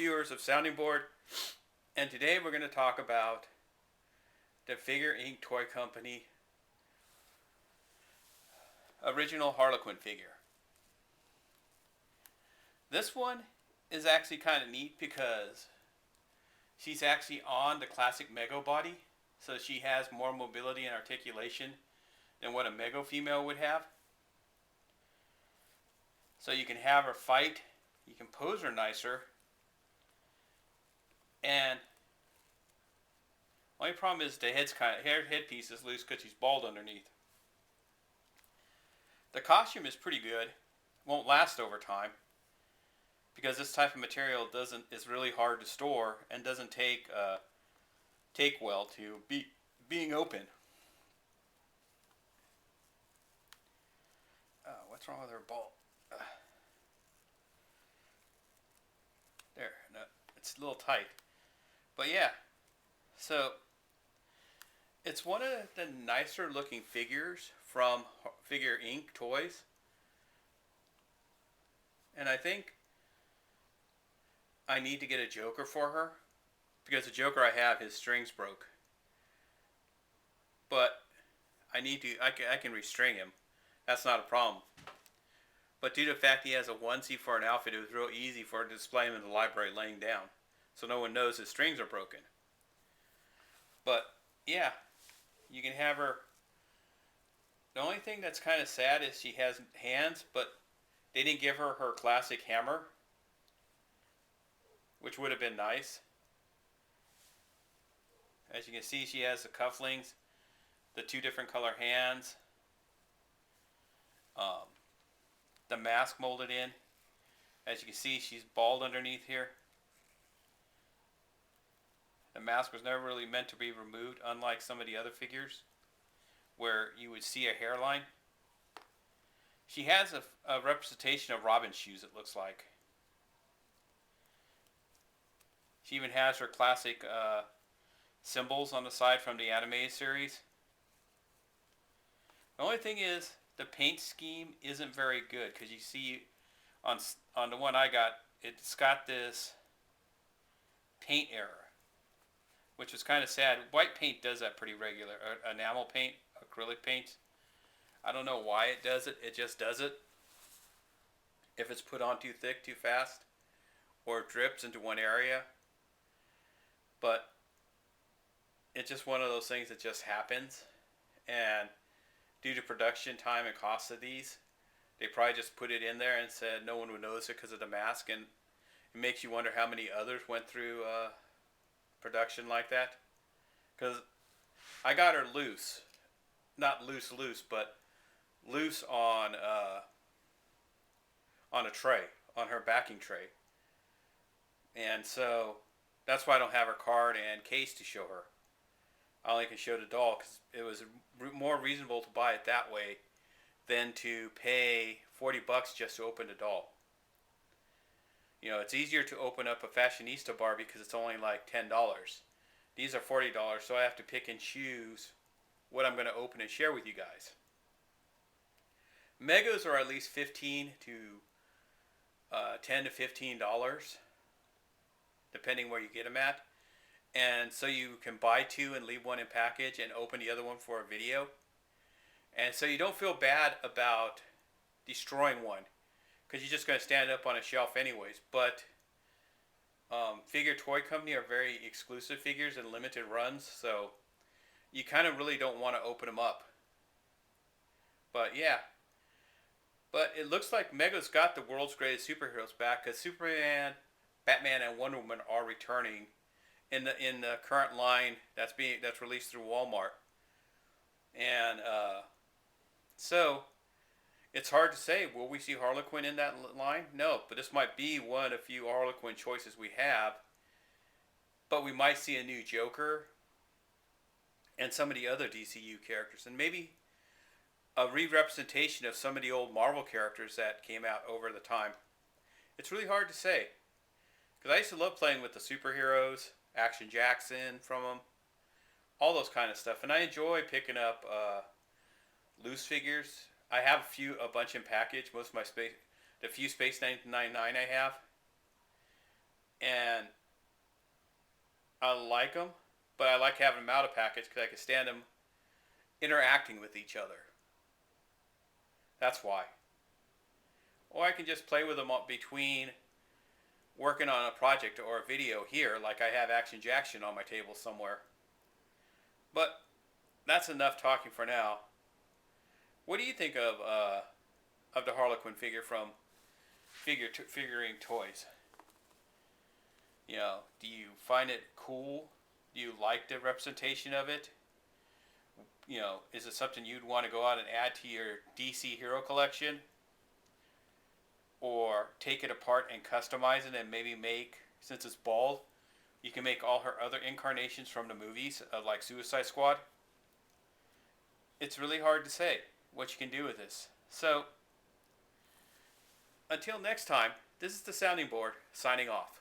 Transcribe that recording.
viewers of Sounding Board, and today we're going to talk about the Figure Inc. Toy Company original Harley Quinn figure. This one is actually kind of neat because she's actually on the classic Mego body, so she has more mobility and articulation than what a Mego female would have. So you can have her fight, you can pose her nicer, and only problem is the headpiece is loose because she's bald underneath. The costume is pretty good, won't last over time, because this type of material is really hard to store and doesn't take well to being open. What's wrong with her ball? There, no, it's a little tight. But yeah, so it's one of the nicer looking figures from Figure Inc. Toys. And I think I need to get a Joker for her, because the Joker I have, his strings broke. But I can restring him. That's not a problem. But due to the fact he has a onesie for an outfit, it was real easy for her to display him in the library laying down, so no one knows his strings are broken. But yeah, you can have her. The only thing that's kind of sad is she has hands, but they didn't give her her classic hammer, which would have been nice. As you can see, she has the cufflinks, the two different color hands, the mask molded in. As you can see, she's bald underneath here. The mask was never really meant to be removed, unlike some of the other figures where you would see a hairline. She has a representation of Robin's shoes, it looks like. She even has her classic symbols on the side from the animated series. The only thing is, the paint scheme isn't very good, because you see on the one I got, it's got this paint error, which is kind of sad. White paint does that pretty regular. Enamel paint, acrylic paint. I don't know why it does it. It just does it. If it's put on too thick, too fast, or it drips into one area. But it's just one of those things that just happens. And due to production time and cost of these, they probably just put it in there and said no one would notice it because of the mask. And it makes you wonder how many others went through production like that. Because I got her loose. Not loose, but loose on a tray, on her backing tray. And so that's why I don't have her card and case to show her. I only can show the doll because it was more reasonable to buy it that way than to pay $40 just to open the doll. You know, it's easier to open up a fashionista bar because it's only like $10. These are $40, so I have to pick and choose what I'm going to open and share with you guys. Megos are at least $10 to $15, depending where you get them at. And so you can buy two and leave one in package and open the other one for a video. And so you don't feel bad about destroying one, because you're just going to stand it up on a shelf anyways. But Figure Toy Company are very exclusive figures and limited runs, so you kind of really don't want to open them up. But yeah. But it looks like Mega's got the world's greatest superheroes back, because Superman, Batman, and Wonder Woman are returning in the current line that's released through Walmart. And so it's hard to say, will we see Harley Quinn in that line? No, but this might be one of the few Harley Quinn choices we have. But we might see a new Joker and some of the other DCU characters, and maybe a re-representation of some of the old Marvel characters that came out over the time. It's really hard to say, because I used to love playing with the superheroes, Action Jackson from them, all those kind of stuff, and I enjoy picking up loose figures. I have a bunch in package. Most of my the few Space 999 I have, and I like them, but I like having them out of package because I can stand them interacting with each other. That's why. Or I can just play with them between working on a project or a video here, like I have Action Jackson on my table somewhere. But that's enough talking for now. What do you think of the Harley Quinn figure from Figuring Toys? You know, do you find it cool? Do you like the representation of it? You know, is it something you'd want to go out and add to your DC Hero collection? Or take it apart and customize it and maybe make, since it's bald, you can make all her other incarnations from the movies of like Suicide Squad? It's really hard to say what you can do with this. So, until next time, this is the Sounding Board signing off.